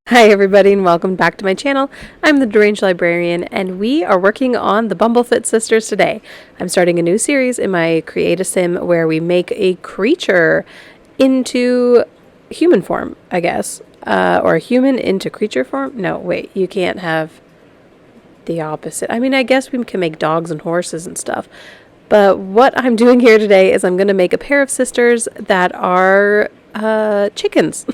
Hi everybody and welcome back to my channel. I'm the Deranged Librarian and we are working on the Bumblefoot sisters today. I'm starting a new series in my Create a Sim where we make a creature into human form, I guess. Or a human into creature form? No, wait, you can't have the opposite. I mean, I guess we can make dogs and horses and stuff. But what I'm doing here today is I'm going to make a pair of sisters that are chickens.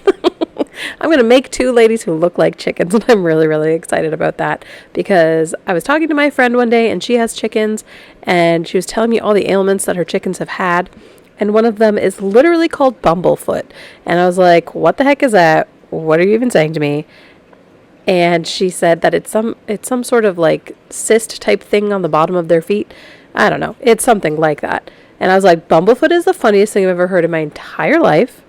I'm going to make two ladies who look like chickens, and I'm really, really excited about that because I was talking to my friend one day, and she has chickens, and she was telling me all the ailments that her chickens have had, and one of them is literally called Bumblefoot, and I was like, what the heck is that? What are you even saying to me? And she said that it's some sort of like cyst type thing on the bottom of their feet. I don't know. It's something like that. And I was like, Bumblefoot is the funniest thing I've ever heard in my entire life.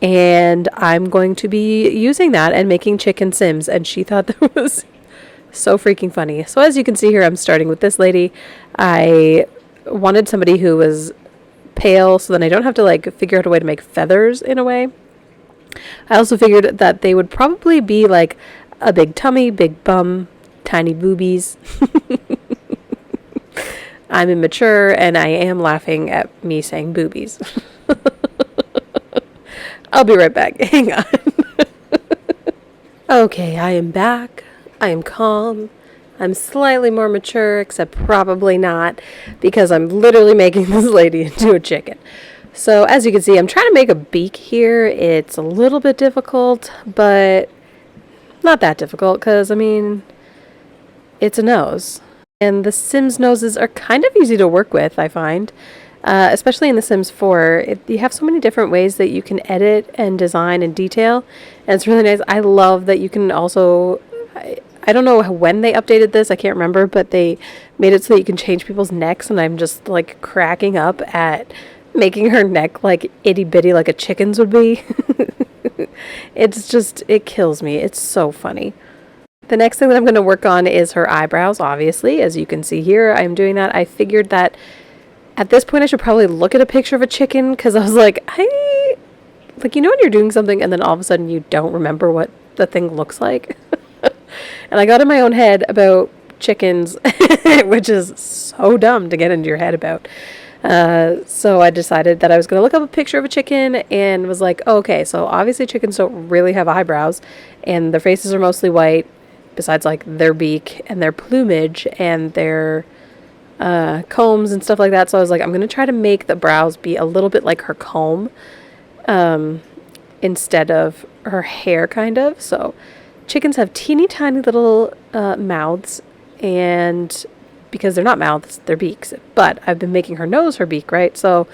And I'm going to be using that and making chicken sims. And she thought that was so freaking funny. So as you can see here, I'm starting with this lady. I wanted somebody who was pale so then I don't have to like figure out a way to make feathers in a way. I also figured that they would probably be like a big tummy, big bum, tiny boobies. I'm immature and I am laughing at me saying boobies. I'll be right back. Hang on. Okay, I am back. I am calm. I'm slightly more mature, except probably not, because I'm literally making this lady into a chicken. So as you can see, I'm trying to make a beak here. It's a little bit difficult, but not that difficult, because, I mean, it's a nose. And the Sims noses are kind of easy to work with, I find. Especially in The Sims 4, you have so many different ways that you can edit and design and detail, and it's really nice. I love that you can also, I don't know when they updated this, I can't remember, but they made it so that you can change people's necks, and I'm just like cracking up at making her neck like itty bitty like a chicken's would be. It's just, it kills me. It's so funny. The next thing that I'm going to work on is her eyebrows, obviously. As you can see here, I'm doing that. I figured that at this point, I should probably look at a picture of a chicken because I was like, you know when you're doing something and then all of a sudden you don't remember what the thing looks like? And I got in my own head about chickens, which is so dumb to get into your head about. So I decided that I was going to look up a picture of a chicken and was like, oh, okay, so obviously chickens don't really have eyebrows and their faces are mostly white besides like their beak and their plumage and their combs and stuff like that. So I was like, I'm going to try to make the brows be a little bit like her comb instead of her hair, kind of. So chickens have teeny tiny little mouths, and because they're not mouths, they're beaks. But I've been making her nose her beak, right? So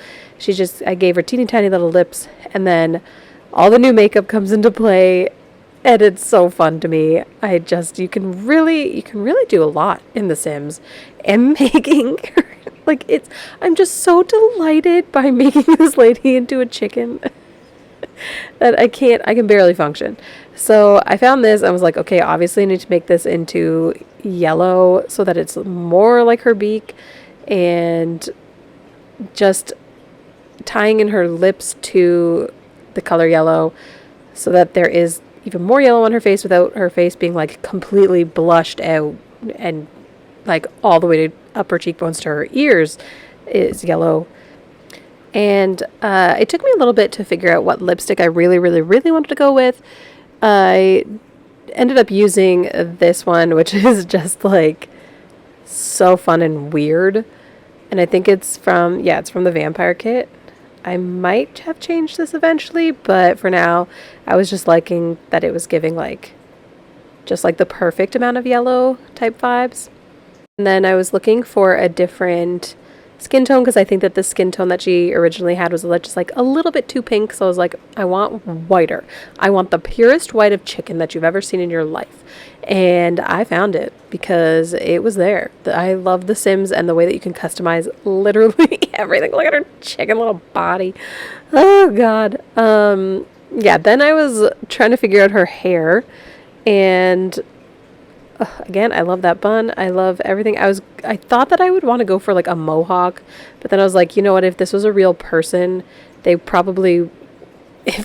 I gave her teeny tiny little lips, and then all the new makeup comes into play. And it's so fun to me. You can really do a lot in The Sims, and making her, I'm just so delighted by making this lady into a chicken that I can barely function. So I found this and was like, okay, obviously I need to make this into yellow so that it's more like her beak, and just tying in her lips to the color yellow so that there is even more yellow on her face without her face being like completely blushed out and like all the way to upper cheekbones to her ears is yellow. And it took me a little bit to figure out what lipstick I really, really, really wanted to go with. I ended up using this one, which is just like so fun and weird. And I think it's from the Vampire Kit. I might have changed this eventually, but for now, I was just liking that it was giving just like the perfect amount of yellow type vibes. And then I was looking for a different skin tone because I think that the skin tone that she originally had was just like a little bit too pink. So I was like, I want whiter. I want the purest white of chicken that you've ever seen in your life. And I found it because it was there. I love The Sims and the way that you can customize literally everything. Look at her chicken little body. Oh, God. Then I was trying to figure out her hair. And again, I love that bun. I love everything. I thought that I would want to go for like a mohawk. But then I was like, you know what? If this was a real person, if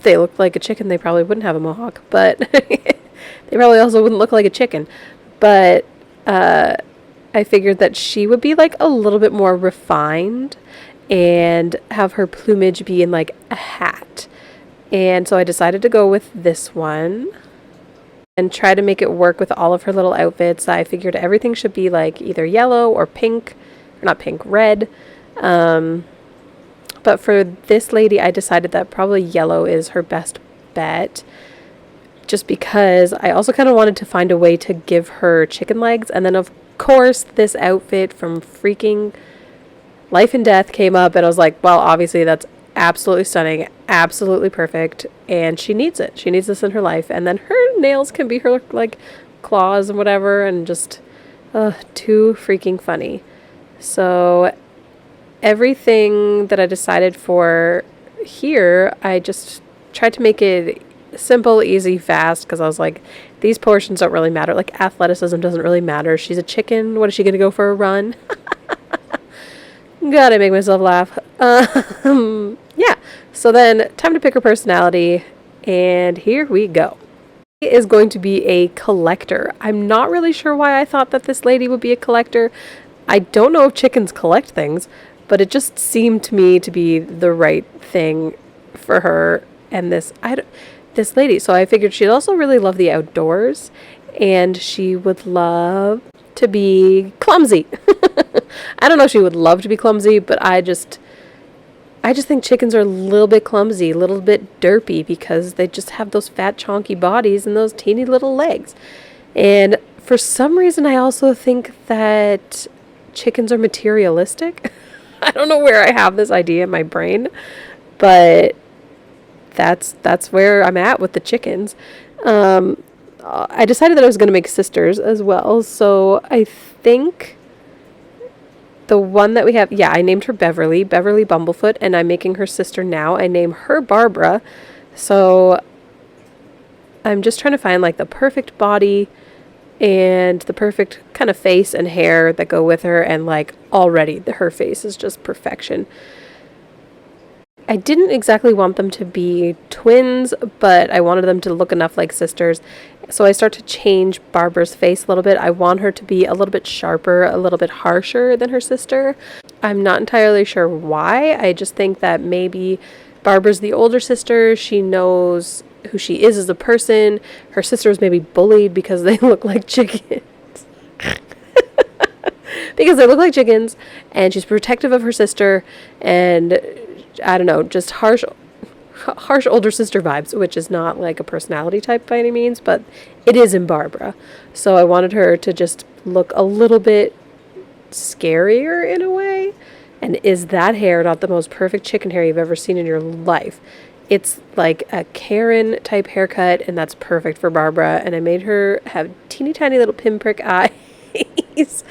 they looked like a chicken, they probably wouldn't have a mohawk. But They probably also wouldn't look like a chicken. But I figured that she would be like a little bit more refined and have her plumage be in like a hat. And so I decided to go with this one and try to make it work with all of her little outfits. I figured everything should be like either yellow or pink, or not pink, red. But for this lady, I decided that probably yellow is her best bet, just because I also kind of wanted to find a way to give her chicken legs. And then of course this outfit from freaking Life and Death came up, and I was like, well, obviously that's absolutely stunning, absolutely perfect, and she needs it. She needs this in her life. And then her nails can be her like claws and whatever, and just too freaking funny. So everything that I decided for here, I just tried to make it simple, easy, fast, because I was like, these portions don't really matter. Like, athleticism doesn't really matter. She's a chicken. What is she going to go for a run? Gotta make myself laugh. Yeah. So then, time to pick her personality, and here we go. She is going to be a collector. I'm not really sure why I thought that this lady would be a collector. I don't know if chickens collect things, but it just seemed to me to be the right thing for her and this lady. So I figured she'd also really love the outdoors, and she would love to be clumsy. I don't know if she would love to be clumsy, but I just think chickens are a little bit clumsy, a little bit derpy, because they just have those fat, chonky bodies and those teeny little legs. And for some reason, I also think that chickens are materialistic. I don't know where I have this idea in my brain, but that's where I'm at with the chickens. I decided that I was going to make sisters as well. So I think the one that we have, yeah, I named her Beverly Bumblefoot, and I'm making her sister now. I name her Barbara. So I'm just trying to find like the perfect body and the perfect kind of face and hair that go with her, and like already her face is just perfection. I didn't exactly want them to be twins, but I wanted them to look enough like sisters. So I start to change Barbara's face a little bit. I want her to be a little bit sharper, a little bit harsher than her sister. I'm not entirely sure why. I just think that maybe Barbara's the older sister. She knows who she is as a person. Her sister was maybe bullied because they look like chickens. Because they look like chickens, and she's protective of her sister, and I don't know, just harsh older sister vibes, which is not like a personality type by any means, but it is in Barbara. So I wanted her to just look a little bit scarier in a way. And is that hair not the most perfect chicken hair you've ever seen in your life? It's like a Karen type haircut, and that's perfect for Barbara. And I made her have teeny tiny little pinprick eyes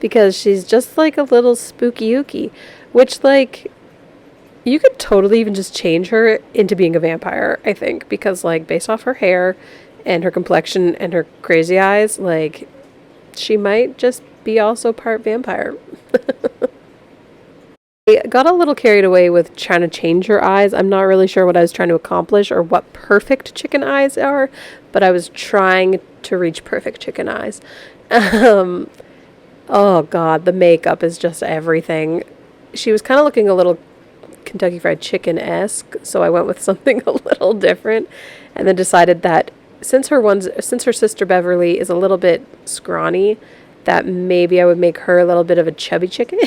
because she's just like a little spooky ookie, which like you could totally even just change her into being a vampire, I think, because like based off her hair and her complexion and her crazy eyes, like she might just be also part vampire. I got a little carried away with trying to change her eyes. I'm not really sure what I was trying to accomplish or what perfect chicken eyes are, but I was trying to reach perfect chicken eyes. Oh God, the makeup is just everythher. She was kind of looking a little Kentucky Fried Chicken-esque, so I went with something a little different, and then decided that since her sister Beverly is a little bit scrawny, that maybe I would make her a little bit of a chubby chicken.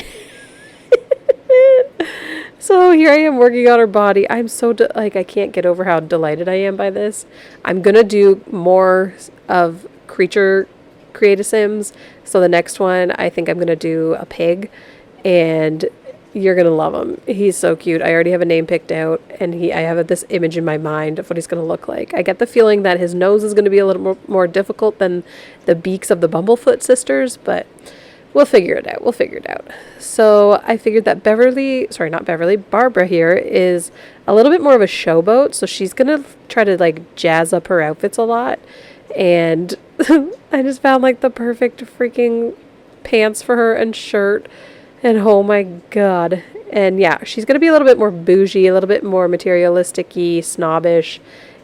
So here I am working on her body. I'm so I can't get over how delighted I am by this. I'm gonna do more of creature create a Sims. So the next one, I think I'm gonna do a pig, and you're gonna love him. He's so cute. I already have a name picked out, and I have this image in my mind of what he's gonna look like. I get the feeling that his nose is gonna be a little more difficult than the beaks of the Bumblefoot sisters, but we'll figure it out. So I figured that Barbara here is a little bit more of a showboat, so she's gonna try to like jazz up her outfits a lot, and I just found like the perfect freaking pants for her and shirt. And oh my God. And yeah, she's going to be a little bit more bougie, a little bit more materialistic-y, snobbish.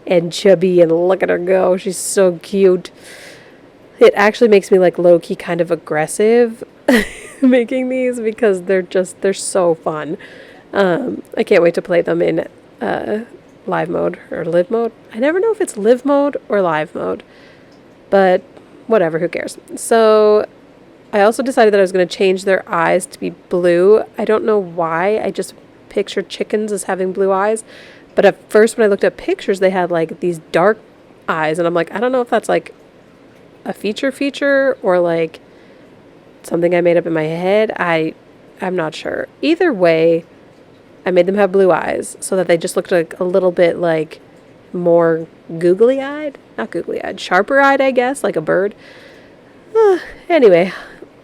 and chubby, and look at her go. She's so cute. It actually makes me like low-key kind of aggressive making these because they're so fun. I can't wait to play them in live mode or live mode. I never know if it's live mode or live mode, but whatever, who cares? So I also decided that I was going to change their eyes to be blue. I don't know why. I just pictured chickens as having blue eyes. But at first when I looked at pictures, they had like these dark eyes. And I'm like, I don't know if that's like a feature or like something I made up in my head. I'm not sure. Either way, I made them have blue eyes so that they just looked like a little bit like more googly-eyed. Not googly-eyed, sharper-eyed, I guess, like a bird. Anyway,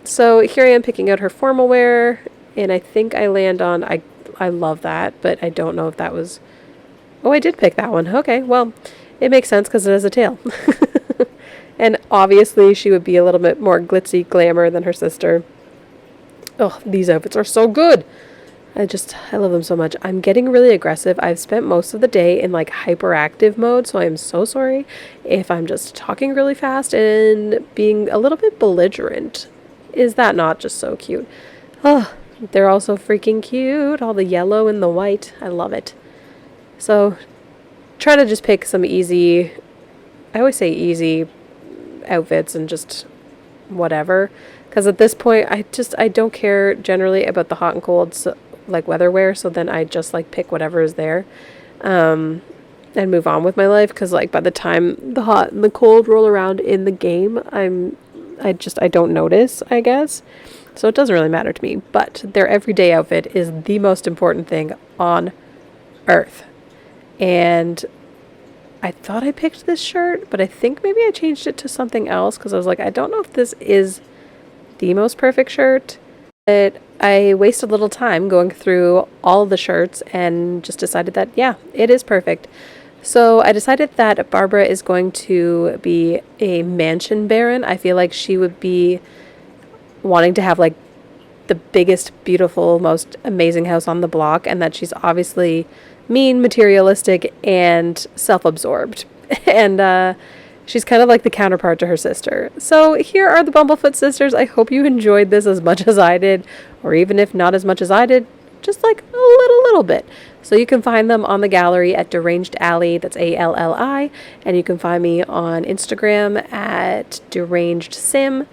so here I am picking out her formal wear, and I think I land on, I love that, but I don't know if that was, oh, I did pick that one. Okay, well, it makes sense because it has a tail. And obviously she would be a little bit more glitzy glamour than her sister. Oh, these outfits are so good. I love them so much. I'm getting really aggressive. I've spent most of the day in like hyperactive mode, so I'm so sorry if I'm just talking really fast and being a little bit belligerent. Is that not just so cute? Oh, they're all so freaking cute. All the yellow and the white. I love it. So try to just pick some easy, I always say easy outfits and just whatever. Because at this point, I don't care generally about the hot and cold, so, like weather wear. So then I just like pick whatever is there, and move on with my life. Because like by the time the hot and the cold roll around in the game, I don't notice, I guess. So it doesn't really matter to me. But their everyday outfit is the most important thing on earth. And I thought I picked this shirt, but I think maybe I changed it to something else because I was like, I don't know if this is the most perfect shirt. But I wasted a little time going through all the shirts and just decided that, yeah, it is perfect. So I decided that Barbara is going to be a mansion baron. I feel like she would be wanting to have like the biggest, beautiful, most amazing house on the block, and that she's obviously mean, materialistic, and self-absorbed. And she's kind of like the counterpart to her sister. So here are the Bumblefoot sisters. I hope you enjoyed this as much as I did, or even if not as much as I did, just like a little bit. So you can find them on the gallery at Deranged Alley, that's ALLI, and you can find me on Instagram at Deranged Sim.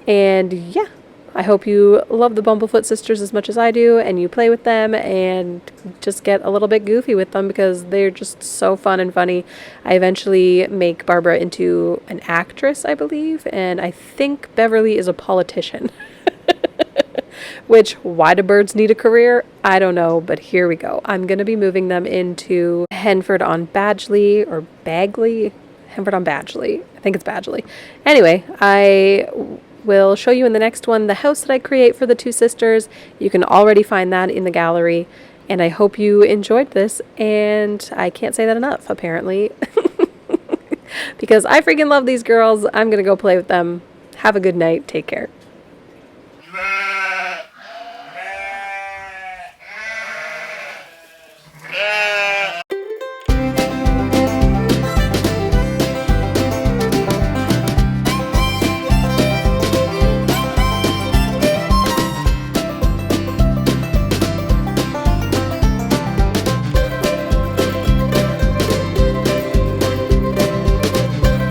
And yeah, I hope you love the Bumblefoot sisters as much as I do, and you play with them and just get a little bit goofy with them because they're just so fun and funny. I eventually make Barbara into an actress, I believe, and I think Beverly is a politician. Which, why do birds need a career? I don't know, but here we go. I'm going to be moving them into Henford on Badgley, or Bagley? Henford on Badgley. I think it's Badgley. Anyway, I will show you in the next one the house that I create for the two sisters. You can already find that in the gallery, and I hope you enjoyed this, and I can't say that enough, apparently. Because I freaking love these girls. I'm going to go play with them. Have a good night. Take care.